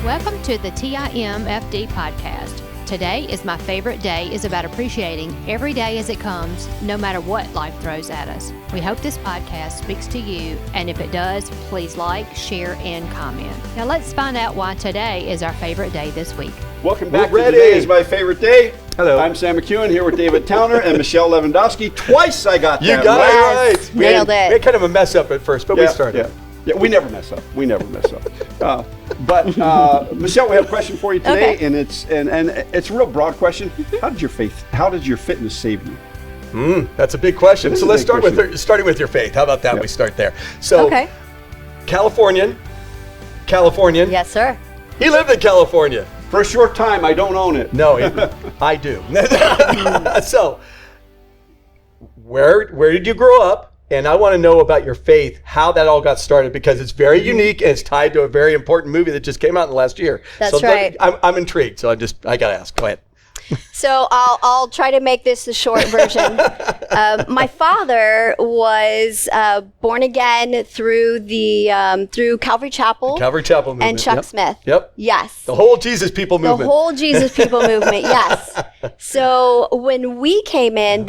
Welcome to the TIMFD podcast. Today is my favorite day is about appreciating every day as it comes, no matter what life throws at us. We hope this podcast speaks to you, and if it does, please like, share, and comment. Now let's find out why today is our favorite day this week. Welcome back to Today is My Favorite Day. Hello. I'm Sam McKeown here with David Towner and Michelle Levendoski. Twice I got that You got right. it right. Nailed it. We had kind of a mess up at first, but we started. Yeah, we never mess up. But Michelle, we have a question for you today, Okay. and it's a real broad question. How did your fitness save you? That's a big question. So let's start question. starting with your faith. How about that? Yeah. We start there. So, Californian. Yes, sir. He lived in California. For a short time, I don't own it. No, I do. So, where did you grow up? And I want to know about your faith, how that all got started, because it's very unique and it's tied to a very important movie that just came out in the last year. That's right. I'm intrigued, so I got to ask. Go ahead. So I'll try to make this the short version. My father was born again through through Calvary Chapel. Calvary Chapel movement. And Chuck Smith. Yep. Yes. The whole Jesus People movement. The whole Jesus People movement. Yes. So when we came in,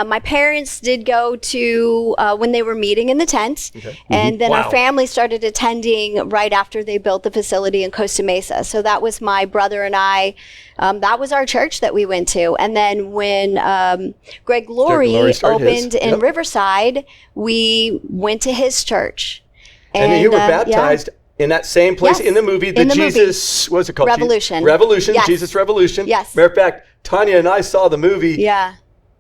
my parents did go to when they were meeting in the tent, and then our family started attending right after they built the facility in Costa Mesa. So that was my brother and I. That was our church that we went to. And then when Greg Laurie opened in Riverside, we went to his church. And you were baptized in that same place in the movie, Jesus, what's it called? Revolution. Revolution, Jesus Revolution. Yes. Matter of fact, Tanya and I saw the movie. Yeah.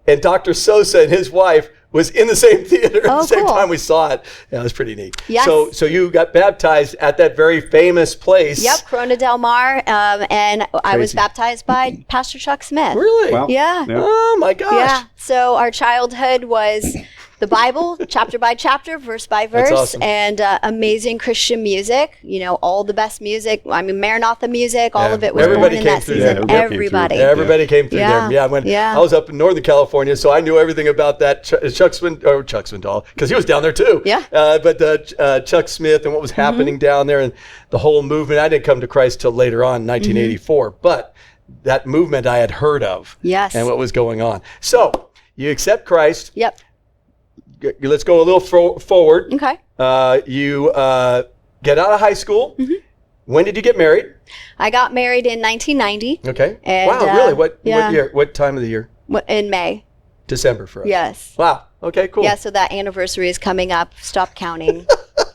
And Dr. Sosa and his wife was in the same theater at the same time we saw it. Yeah, it was pretty neat. Yes. So you got baptized at that very famous place. Yep, Corona Del Mar, and I was baptized by Pastor Chuck Smith. Really? Wow. Yeah. Oh my gosh. Yeah. So our childhood was the Bible, chapter by chapter, verse by verse, awesome. and amazing Christian music. You know, all the best music. I mean, Maranatha music. All of it was born in that season. Everybody. Everybody came through there. Yeah, I was up in Northern California, so I knew everything about that. Chuck Swindoll, because he was down there too. Yeah. But Chuck Smith and what was happening down there and the whole movement. I didn't come to Christ till later on, 1984, but that movement I had heard of. Yes. And what was going on. So you accept Christ. Yep. Let's go a little forward. Okay. You get out of high school. When did you get married? I got married in 1990. Okay. And, wow, really? What year? What time of the year? In May. December for us. Yes. Wow. Okay, cool. Yeah, so that anniversary is coming up. Stop counting.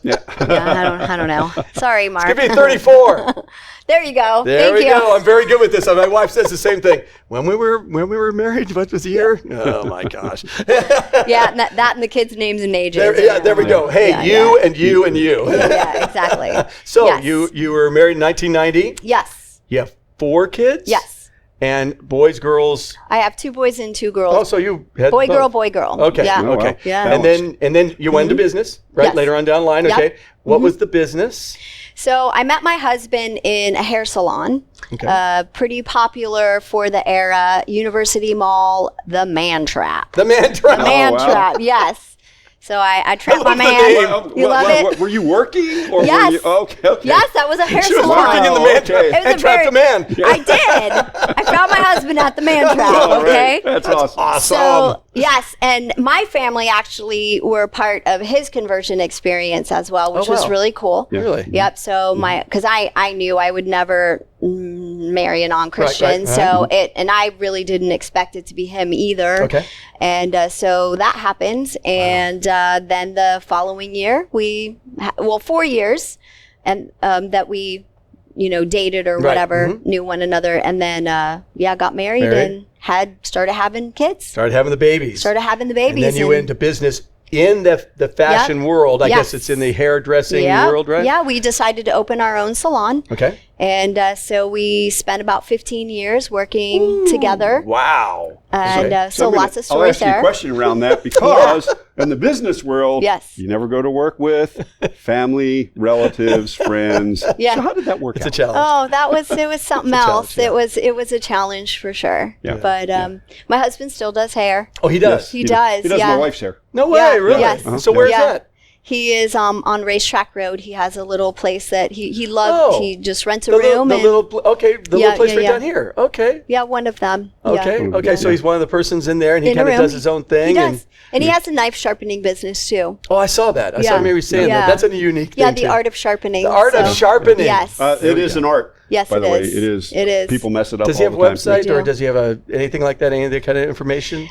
Yeah. I don't know. Sorry, Mark. It's going to be 34. There you go. There Thank you. Go. I'm very good with this. My wife says the same thing. When we were married, what was the year? Oh my gosh. Yeah, that and the kids' names and ages. There we go. Hey, you and you and you. Yeah, exactly. So yes. you were married in 1990. Yes. You have 4 kids. Yes. And boys, girls. I have 2 boys and 2 girls. Oh, so you had boy, both. girl. Okay. Yeah. Okay. Wow. Yeah. And then you went into business, right? Yes. Later on down the line. Yep. Okay. What was the business? So I met my husband in a hair salon. Okay. Pretty popular for the era. University Mall, the Man Trap. The Man Trap. The Man wow. Trap. Yes. So I trapped my love the man. name. You love it? Were you working? Or Yes. Were you, okay. Yes, that was a hair She was salon. working in the Man Trap Okay. and trapped a man. I did. I found my husband at the Man Trap. All right. Okay. That's awesome. Awesome. So yes, and my family actually were part of his conversion experience as well, which was really cool. Yeah. Really? Yep. So because I knew I would never marry a non-Christian, Right. so and I really didn't expect it to be him either. Okay. And so that happened, and then the following year 4 years, and that we dated or whatever, knew one another, and then got married and started having kids. Started having the babies. And then you went into business in the fashion world. I guess it's in the hairdressing world, right? Yeah, we decided to open our own salon. Okay. And so we spent about 15 years working together. Wow. And so lots of I'll stories ask you a there. question around that because in the business world, Yes. you never go to work with family, relatives, friends. Yeah. So how did that work It's a out? challenge. Oh, it was something else. challenge, It was a challenge for sure. Yeah. But my husband still does hair. Oh, he does? He does, He does yeah. my wife's hair. No way, Yeah, really? yes. So where's Yeah. that? He is on Racetrack Road. He has a little place that he loves. He just rents a room. The little place right down here. Okay. Yeah, one of them. Okay. Yeah. Okay. So he's one of the persons in there, and he kind of does his own thing. He does. And he has a knife sharpening business too. Oh, I saw that. I saw Mary saying that. That's a unique thing. Yeah, the art of sharpening. The art of sharpening. Yes. It is an art. Yes, by the way, it is. It is. People mess it up. Does he have a website, or does he have anything like that? Any of that kind of information?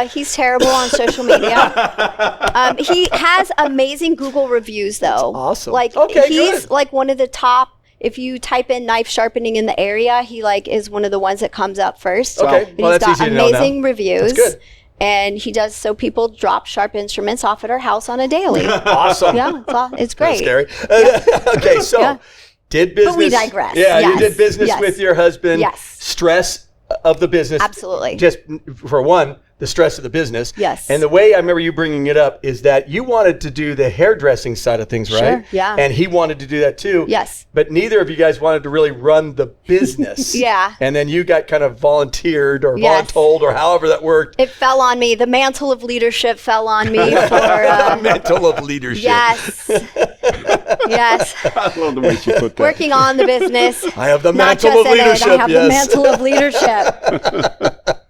He's terrible on social media. He has amazing Google reviews, though. That's awesome. Like he's like one of the top. If you type in knife sharpening in the area, he is one of the ones that comes up first. Okay, well, that's easy to know now. He's got amazing reviews. That's good. And he does so people drop sharp instruments off at our house on a daily. Awesome. Yeah, it's great. That's scary. Okay, so did business. But we digress. Yeah, you did business with your husband. Yes. Stress of the business. Absolutely. Just for one, the stress of the business. Yes. And the way I remember you bringing it up is that you wanted to do the hairdressing side of things, right? Sure, yeah. And he wanted to do that too. Yes. But neither of you guys wanted to really run the business. Yeah. And then you got kind of volunteered or voluntold or however that worked. It fell on me. The mantle of leadership fell on me for mantle of leadership. Yes. Yes. I love the way she put that. Working on the business. I have the mantle of leadership. I have the mantle of leadership.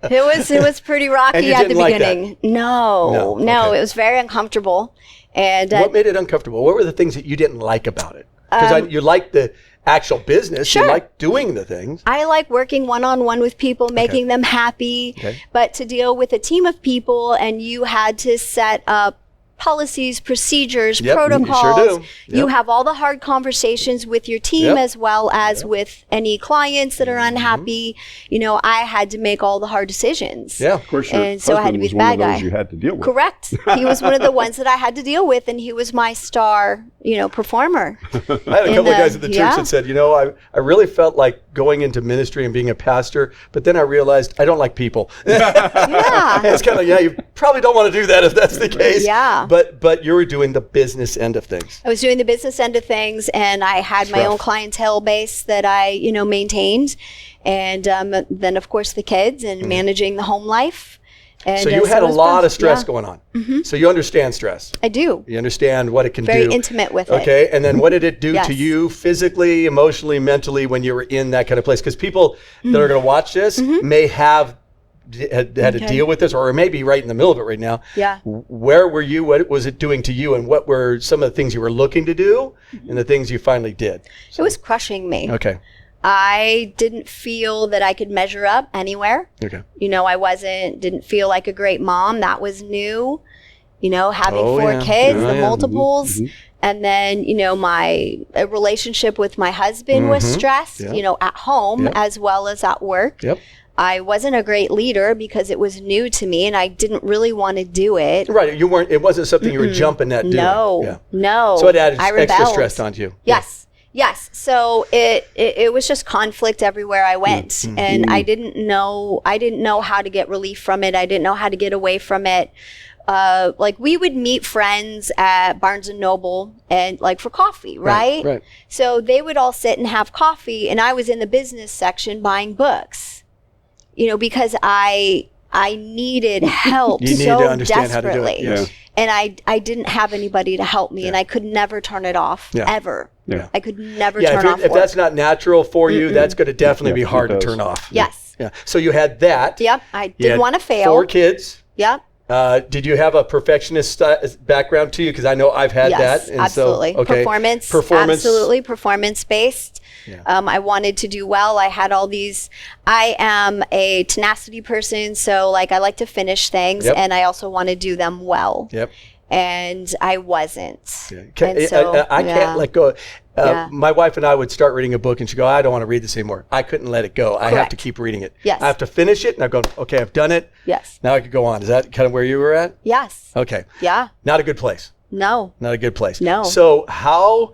It was pretty rocky at the beginning. No, it was very uncomfortable. And what made it uncomfortable? What were the things that you didn't like about it? Because you liked the actual business. Sure. You liked doing the things. I like working one-on-one with people, making them happy. Okay. But to deal with a team of people, and you had to set up policies, procedures, protocols. You sure do. You have all the hard conversations with your team as well as with any clients that are unhappy. You know, I had to make all the hard decisions. Yeah, of course. And so I had to be the bad guy. You had to deal with. Correct. He was one of the ones that I had to deal with, and he was my star, performer. I had a couple of guys at the church that said, I really felt like going into ministry and being a pastor, but then I realized I don't like people. Yeah. It's kind of you probably don't want to do that if that's the case. Yeah. But you were doing the business end of things. I was doing the business end of things, and I had my own clientele base that I, maintained. And then, of course, the kids and managing the home life. And, so you had a lot of stress going on. Mm-hmm. So you understand stress. I do. You understand what it can do. Very intimate with it. Okay. And then what did it do to you physically, emotionally, mentally when you were in that kind of place? Because people that are going to watch this may have had to deal with this, or maybe right in the middle of it right now. Yeah. Where were you? What was it doing to you? And what were some of the things you were looking to do and the things you finally did? So, it was crushing me. Okay. I didn't feel that I could measure up anywhere. Okay. I didn't feel like a great mom. That was new. Having four kids, the multiples. Mm-hmm. And then, my relationship with my husband was stressed, at home as well as at work. Yep. I wasn't a great leader because it was new to me and I didn't really want to do it. Right. It wasn't something you were jumping at doing. No. So it added extra stress onto you. Yes. Yes. So it was just conflict everywhere I went. And I didn't know how to get relief from it. I didn't know how to get away from it. We would meet friends at Barnes and Noble and for coffee, right? Right. So they would all sit and have coffee and I was in the business section buying books. Because I needed help you so need to understand desperately. How to do it. Yes. And I didn't have anybody to help me and I could never turn it off ever. Yeah. I could never turn off if that's not natural for you, that's going to definitely be hard to turn off. Yes. Yeah. So you had that. Yep. I didn't want to fail. 4 kids. Yep. Did you have a perfectionist background to you? Because I know I've had that. And absolutely. So, okay. Performance. Absolutely. Performance-based. Yeah. I wanted to do well. I had all these. I am a tenacity person, so I like to finish things, and I also want to do them well. Yep. And I wasn't. Yeah. And so, I can't let go. My wife and I would start reading a book, and she'd go, "I don't want to read this anymore." I couldn't let it go. I have to keep reading it. Yes. I have to finish it, and I go, "Okay, I've done it. Yes. Now I could go on." Is that kind of where you were at? Yes. Okay. Yeah. Not a good place. No. Not a good place. No. So how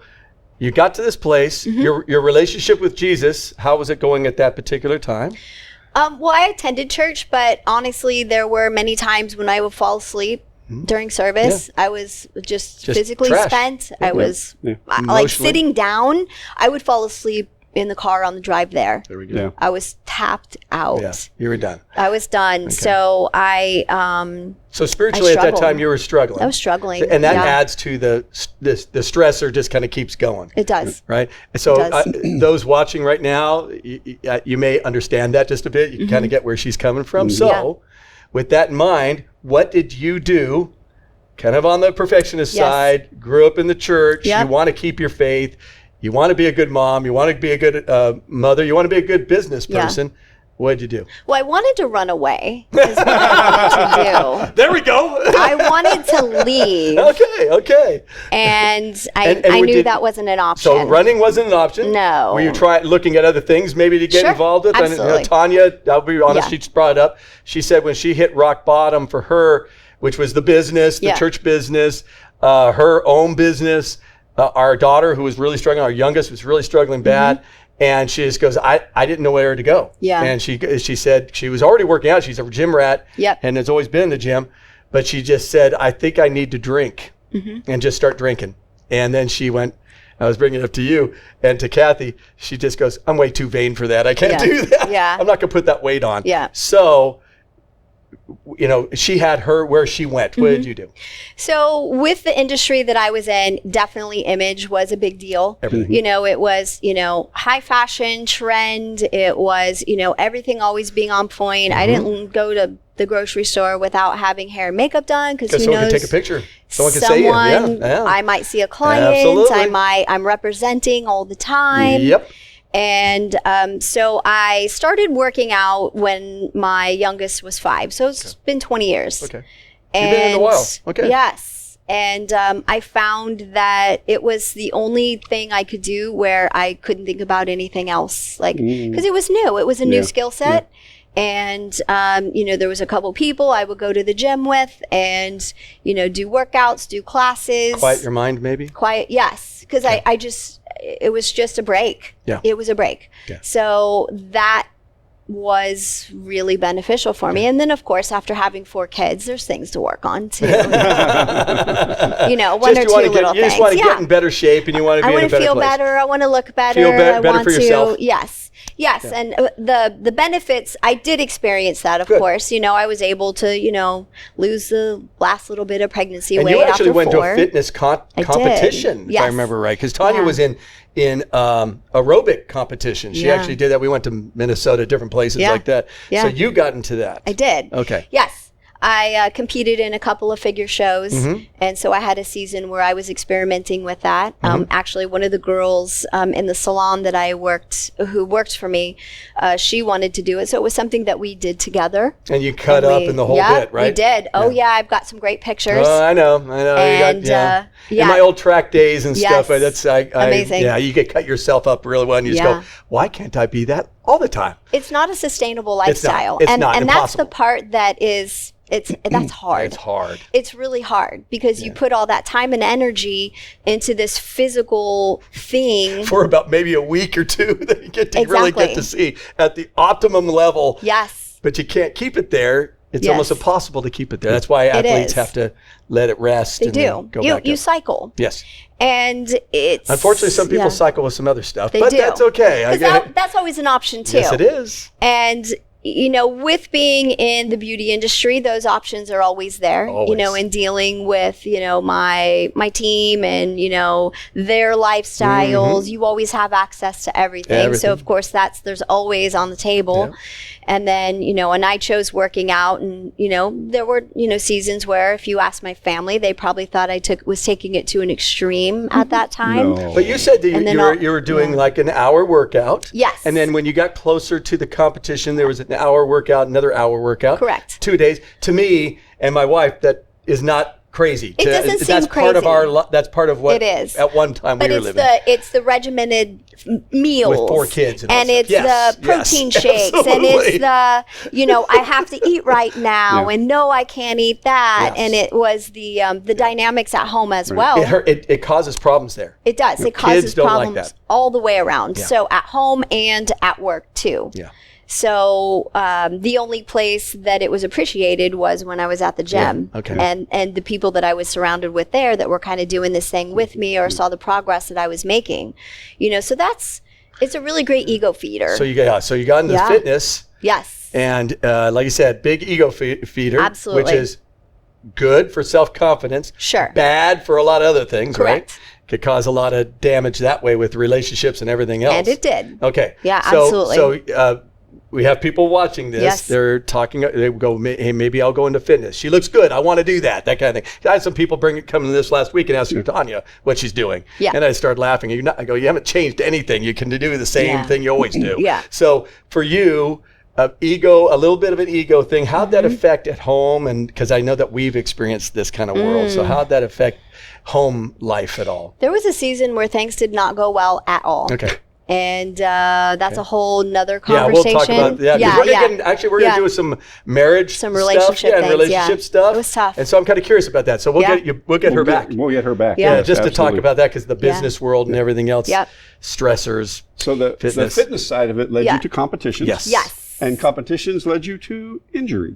you got to this place, your relationship with Jesus, how was it going at that particular time? Well, I attended church, but honestly, there were many times when I would fall asleep during service. I was just physically trash. spent. I was sitting down. I would fall asleep in the car on the drive there. There we go. Yeah. I was tapped out. Yeah, you were done. I was done. Okay. So So spiritually at that time you were struggling. I was struggling. And that adds to the stressor just kind of keeps going. It does. Right? So those watching right now, you may understand that just a bit. You kind of get where she's coming from. So with that in mind, what did you do kind of on the perfectionist side, grew up in the church, you want to keep your faith, you want to be a good mom, you want to be a good mother, you want to be a good business person. What did you do? Well, I wanted to run away. Is what I wanted to do. There we go. I wanted to leave. Okay. And I knew that wasn't an option. So running wasn't an option? No. Were you looking at other things maybe to get involved with? Absolutely. And Tanya, I'll be honest, she brought it up. She said when she hit rock bottom for her, which was the business, the church business, her own business, our daughter who was really struggling, our youngest was really struggling bad. And she just goes, I didn't know where to go. Yeah. And she said she was already working out. She's a gym rat and has always been in the gym. But she just said, I think I need to drink and just start drinking. And then she went, I was bringing it up to you and to Kathy. She just goes, I'm way too vain for that. I can't do that. Yeah. I'm not going to put that weight on. Yeah. So, she had her where she went. What did you do? So with the industry that I was in, definitely image was a big deal. Everything. It was, high fashion trend. It was, everything always being on point. I didn't go to the grocery store without having hair and makeup done because who someone knows? Can take a picture. Someone can say it. Yeah. I might see a client. Absolutely. I'm representing all the time. Yep. And so I started working out when my youngest was 5. So it's been 20 years. Okay. You've been in a while. Okay. Yes. And I found that it was the only thing I could do where I couldn't think about anything else. Because it was new. It was a new skill set. And, there was a couple people I would go to the gym with and, do workouts, do classes. Quiet your mind, maybe? Yes. Because it was just a break. Yeah. It was a break. Yeah. So that was really beneficial for me. And then, of course, after having 4 kids, there's things to work on, too. One or two little things. You just want to get in better shape and you want to be in a better place. I want to feel better. I want to look better. Feel better for yourself. Yes. Yes, yeah. And the benefits, I did experience that, of course. I was able to, lose the last little bit of pregnancy weight after 4. And you actually went to a fitness competition, if I remember right. Because Tanya was in aerobic competition. She actually did that. We went to Minnesota, different places like that. Yeah. So you got into that. I did. Okay. Yes. I competed in a couple of figure shows, and so I had a season where I was experimenting with that. Actually, one of the girls in the salon that I who worked for me, she wanted to do it, so it was something that we did together. And you cut up in the whole bit, right? We did. Oh yeah, I've got some great pictures. I know. And in my old track days and stuff, that's amazing. Yeah, you could cut yourself up really well, and you just go, why can't I be that all the time? It's not a sustainable lifestyle. It's not. And that's the part that is. That's hard. It's hard. It's really hard because you put all that time and energy into this physical thing for about maybe a week or 2 that you get to really get to see at the optimum level. Yes. But you can't keep it there. It's almost impossible to keep it there. That's why athletes have to let it rest. They do. You cycle. Yes. And it's unfortunately some people cycle with some other stuff, but that's okay. That's always an option too. Yes, it is. And with being in the beauty industry, those options are always there, in dealing with, my team and, their lifestyles. You always have access to everything. So, of course, there's always on the table. Yeah. And then, and I chose working out and, there were, seasons where if you ask my family, they probably thought I was taking it to an extreme at that time. No. But you said that you were doing like an hour workout. Yes. And then when you got closer to the competition, there was an hour workout, another hour workout. Correct. 2 days. To me and my wife, that is not crazy. It doesn't seem that's crazy. That's part of what it is. At one time we were living. But it's the regimented meals. With 4 kids. And it's the protein shakes. Absolutely. And it's the, I have to eat right now. And no, I can't eat that. Yes. And it was the dynamics at home as well. It causes problems there. It does. It causes problems all the way around. Yeah. So at home and at work too. Yeah. So the only place that it was appreciated was when I was at the gym. Yeah, okay. And the people that I was surrounded with there that were kind of doing this thing with me or saw the progress that I was making. So that's, It's a really great ego feeder. So you got into fitness. Yes. And like you said, big ego feeder. Absolutely. Which is good for self-confidence. Sure. Bad for a lot of other things, Correct. right? Could cause a lot of damage that way with relationships and everything else. And it did. Okay. Yeah, absolutely. So we have people watching this. Yes. They're talking. They go, hey, maybe I'll go into fitness. She looks good. I want to do that. That kind of thing. I had some people come to this last week and ask Tanya what she's doing. Yeah. And I started laughing. I go, you haven't changed anything. You can do the same thing you always do. Yeah. So for you, a little bit of an ego thing. How'd that affect at home? And because I know that we've experienced this kind of world. So how'd that affect home life at all? There was a season where things did not go well at all. Okay. And that's a whole nother conversation. Yeah, we'll talk about that. We're going to do some marriage some relationship stuff, and relationship stuff. It was tough. And so I'm kind of curious about that. So we'll get her back. We'll get her back. Yeah, yes, just absolutely. to talk about that because the business world and everything else, stressors. So the fitness side of it led you to competitions. Yes. And competitions led you to injury.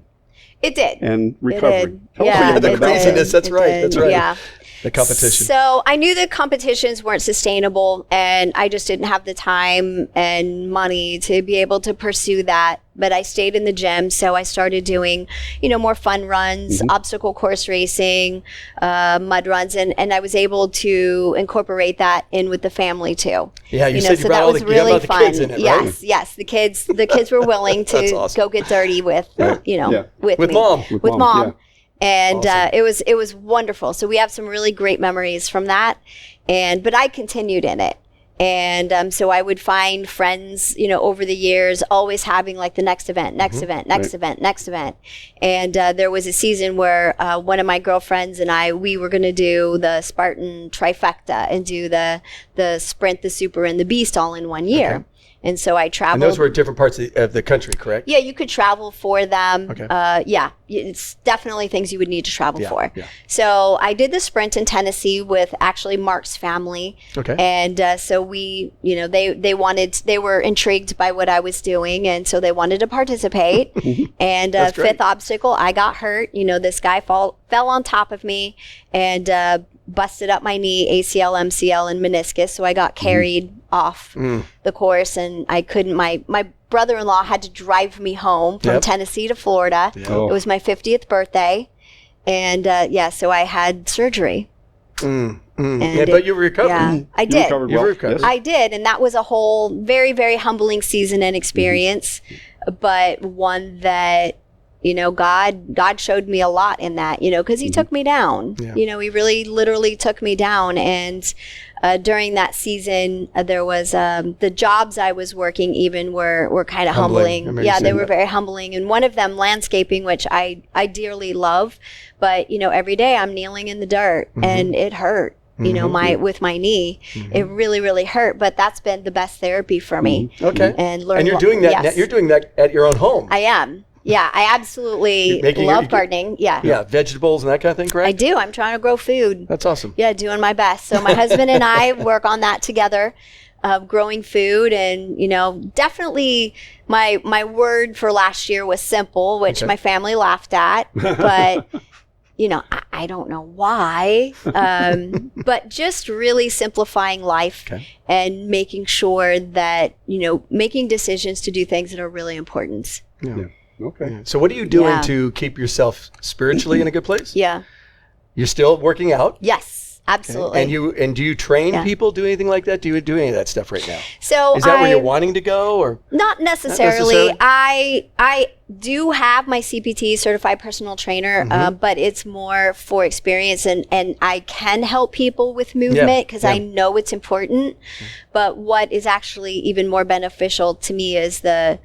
It did. And recovery. The craziness. That's right. That's right. Yeah. The competition. So I knew the competitions weren't sustainable, and I just didn't have the time and money to be able to pursue that. But I stayed in the gym, so I started doing, more fun runs, obstacle course racing, mud runs, and I was able to incorporate that in with the family too. Yeah, you said you brought all the kids in it, right? Yes, the kids were willing to awesome. go get dirty with, with me. Mom. With mom. Yeah. And awesome. it was wonderful. So we have some really great memories from that. But I continued in it. And so I would find friends, over the years, always having like the next event. And there was a season where one of my girlfriends and we were going to do the Spartan trifecta and do the sprint, the super, and the beast all in one year. Okay. And so I traveled. And those were different parts of the country, correct? Yeah, you could travel for them. Okay. It's definitely things you would need to travel for. Yeah. So I did the sprint in Tennessee with actually Mark's family. Okay. And so we, they were intrigued by what I was doing, and so they wanted to participate. And fifth obstacle, I got hurt. This guy fell on top of me and busted up my knee, ACL, MCL, and meniscus. So I got carried off the course, and I couldn't. My brother-in-law had to drive me home from Tennessee to Florida. It was my 50th birthday, and so I had surgery. But you recovered. Yeah, I did. You recovered. I did, and that was a whole very, very humbling season and experience, but one that God showed me a lot in that, because he took me down. Yeah. He really literally took me down. And during that season, there was the jobs I was working even were kind of humbling. Yeah, they were very humbling. And one of them, landscaping, which I dearly love. But, every day I'm kneeling in the dirt and it hurt. With my knee, it really, really hurt. But that's been the best therapy for me. Okay. And you're doing that. Yes. You're doing that at your own home. I am. Yeah, I absolutely love gardening. Yeah. Yeah, vegetables and that kind of thing, correct? I do. I'm trying to grow food. That's awesome. Yeah, doing my best. So my husband and I work on that together, growing food. And, definitely my word for last year was simple, which my family laughed at. But, I don't know why. But just really simplifying life and making sure that, making decisions to do things that are really important. Yeah. Okay. So what are you doing to keep yourself spiritually in a good place? Yeah. You're still working out? Yes, absolutely. Okay. And do you train people, do anything like that? Do you do any of that stuff right now? So is that where you're wanting to go, or not necessarily? I do have my CPT, certified personal trainer, but it's more for experience, and I can help people with movement because I know it's important. But what is actually even more beneficial to me is the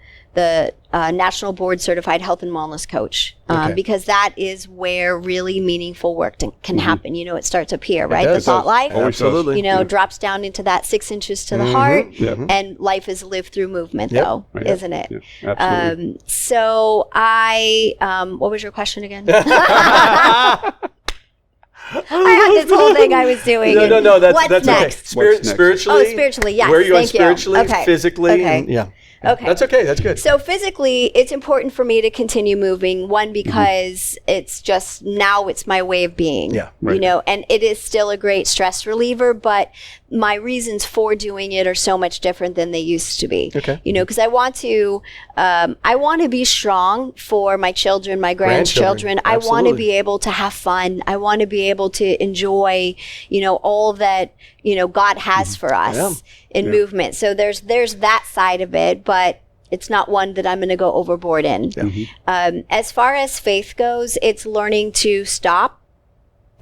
National Board Certified Health and Wellness Coach, because that is where really meaningful work can happen. It starts up here, right? The thought life, absolutely, drops down into that 6 inches to the heart, and life is lived through movement, though, isn't it? Yeah, absolutely. So what was your question again? I had this whole thing I was doing. No. That's What's next? Okay. Spiritually. Oh, spiritually, yes. Where are you Thank spiritually, you. physically? Okay. Okay. That's okay. That's good. So physically, it's important for me to continue moving. One, because it's just now it's my way of being. Yeah, you know, and it is still a great stress reliever, but my reasons for doing it are so much different than they used to be. Okay. You know, because I want to be strong for my children, my grandchildren. I want to be able to have fun. I want to be able to enjoy, you know, all that, you know, God has for us in movement. So there's that side of it, but it's not one that I'm going to go overboard in. As far as faith goes, it's learning to stop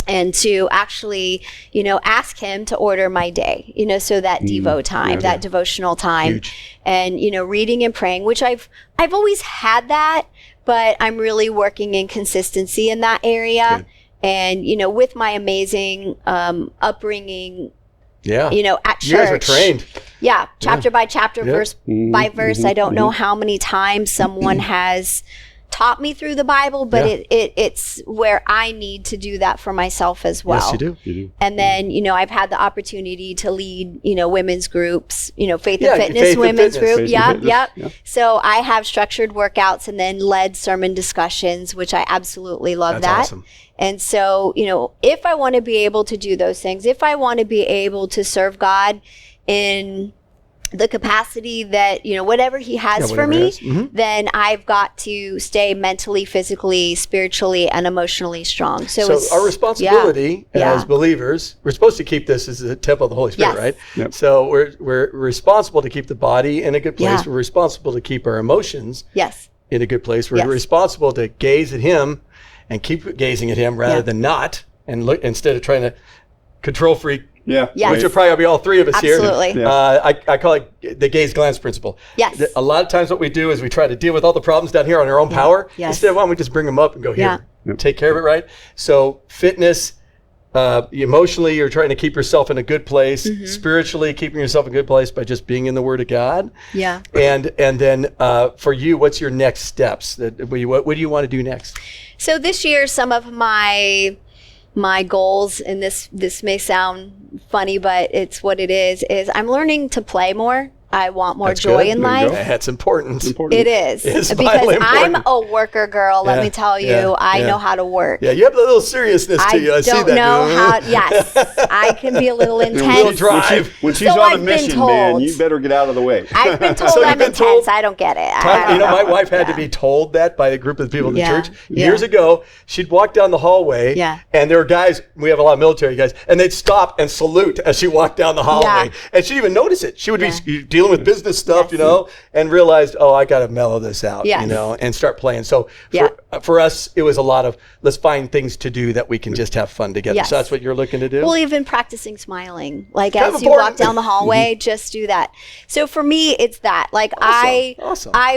and to actually, you know, ask him to order my day, you know, so that Devo time, that devotional time. Huge. And, you know, reading and praying, which I've always had that, but I'm really working in consistency in that area. Good. And, you know, with my amazing upbringing, you know, at church. You guys are trained. Yeah, chapter by chapter, verse by verse. I don't know how many times someone has taught me through the Bible, but it's where I need to do that for myself as well. Yes, you do. And then, you know, I've had the opportunity to lead, you know, women's groups, you know, faith and fitness women's group. Yep. So I have structured workouts and then led sermon discussions, which I absolutely love. That's awesome. And so, you know, if I want to be able to do those things, if I want to be able to serve God in the capacity that, you know, whatever he has for me, then I've got to stay mentally, physically, spiritually, and emotionally strong. So our responsibility as believers, we're supposed to keep this as a temple of the Holy Spirit, right? Yep. So we're responsible to keep the body in a good place. We're responsible to keep our emotions in a good place. We're responsible to gaze at him and keep gazing at him rather than not, and look instead of trying to control freak. Which will probably be all three of us here. I call it the gaze glance principle. A lot of times what we do is we try to deal with all the problems down here on our own power. Instead of why don't we just bring them up and go here, take care of it, right? So fitness, emotionally, you're trying to keep yourself in a good place. Spiritually, keeping yourself in a good place by just being in the Word of God. And then for you, what's your next steps? What do you want to do next? So this year, some of my goals, and this may sound funny, but it's what it is I'm learning to play more. I want more joy in life. That's important. It is. Because I'm a worker girl, let me tell you. I know how to work. Yeah, you have a little seriousness to you. I see that. I don't know how, yes. I can be a little intense. A little drive. When she's on a mission, man, you better get out of the way. I've been told I'm intense. I don't get it. You know, my wife had to be told that by a group of people in the church. Years ago, she'd walk down the hallway, and there were guys, we have a lot of military guys, and they'd stop and salute as she walked down the hallway. And she'd even notice it. She would be dealing with business stuff, you know, and realized, I got to mellow this out, you know, and start playing. So for us, it was a lot of, let's find things to do that we can just have fun together. So that's what you're looking to do? Well, even practicing smiling, like as you walk down the hallway, just do that. So for me, it's that. Like I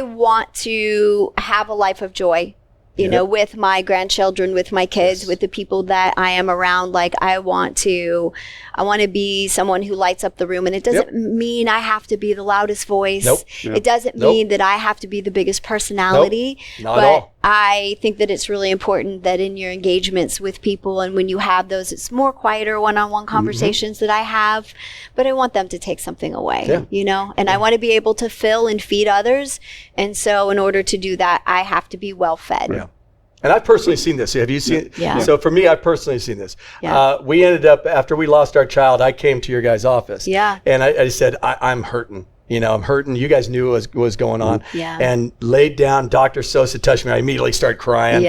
want to have a life of joy. You know, with my grandchildren, with my kids, with the people that I am around. Like I want to be someone who lights up the room, and it doesn't mean I have to be the loudest voice. It doesn't mean that I have to be the biggest personality. Not at all. I think that it's really important that in your engagements with people, and when you have those, it's more quieter one-on-one conversations that I have, but I want them to take something away, you know, and I want to be able to fill and feed others. And so in order to do that, I have to be well fed. And I've personally seen this. Have you seen it? So for me, I've personally seen this. We ended up, after we lost our child, I came to your guys' office. And I said, I'm hurting. You know, I'm hurting. You guys knew what was going on. And laid down. Dr. Sosa touched me. I immediately started crying.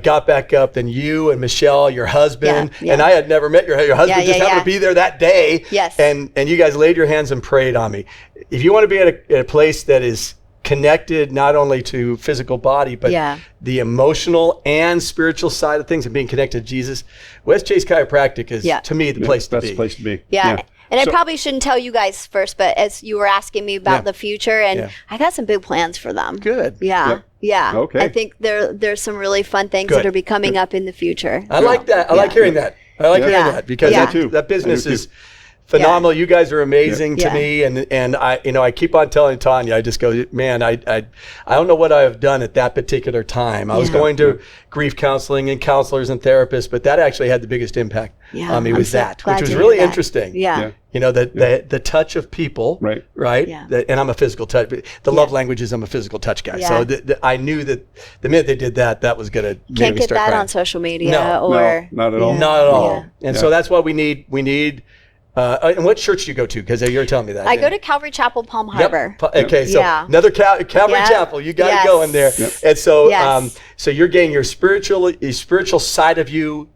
Got back up. Then you and Michelle, your husband, and I had never met your husband, just happened to be there that day. And you guys laid your hands and prayed on me. If you want to be at a place that is connected not only to physical body, but the emotional and spiritual side of things and being connected to Jesus, Westchase Chiropractic is, to me, the place to be. Best place to be. And I probably shouldn't tell you guys first, but as you were asking me about the future, and I got some big plans for them. Good. Okay. I think there's some really fun things that are coming up in the future. I like that. I like hearing that. I like hearing that, because that business is phenomenal. You guys are amazing to me, and I keep on telling Tanya, I just go, man, I don't know what I have done at that particular time. I was going to grief counseling and counselors and therapists, but that actually had the biggest impact on me, was that, which was really interesting. You know, the touch of people, right? Yeah. And I'm a physical touch. The love language is I'm a physical touch guy. Yeah. So I knew that the minute they did that, that was going to Can't get that crying. on social media No, or not at all. Not at all. And so that's why we need. And what church do you go to? Because you're telling me that. I go to Calvary Chapel, Palm Harbor. Okay, so another Calvary Chapel. You got to go in there. And so, so you're getting your spiritual side of you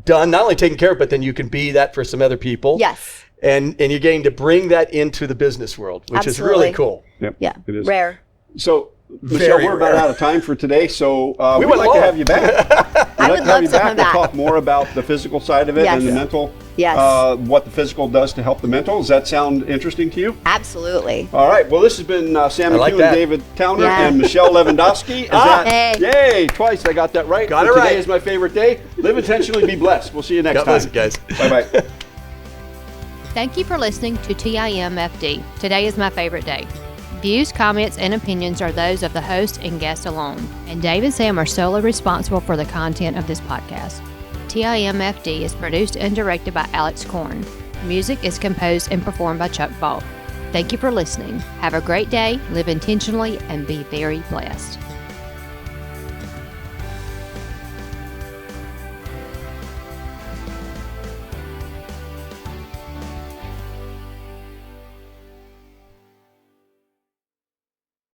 done, not only taken care of, but then you can be that for some other people. Yes. And you're getting to bring that into the business world, which is really cool. Yep. Yeah. It is. Rare. So, Michelle, we're about out of time for today, so we'd like to have you back. I would love to come back. We'll talk more about the physical side of it and the mental. Yes. What the physical does to help the mental. Does that sound interesting to you? Absolutely. All right. Well, this has been Sam McKeown, David Towner, and Michelle Levendoski. Yay! Twice I got that right. Got it right. Today is my favorite day. Live intentionally, be blessed. We'll see you next time. God bless you, guys. Bye-bye. Thank you for listening to TIMFD. Today is my favorite day. Views, comments, and opinions are those of the host and guest alone, and Dave and Sam are solely responsible for the content of this podcast. TIMFD is produced and directed by Alex Korn. Music is composed and performed by Chuck Ball. Thank you for listening. Have a great day, live intentionally, and be very blessed.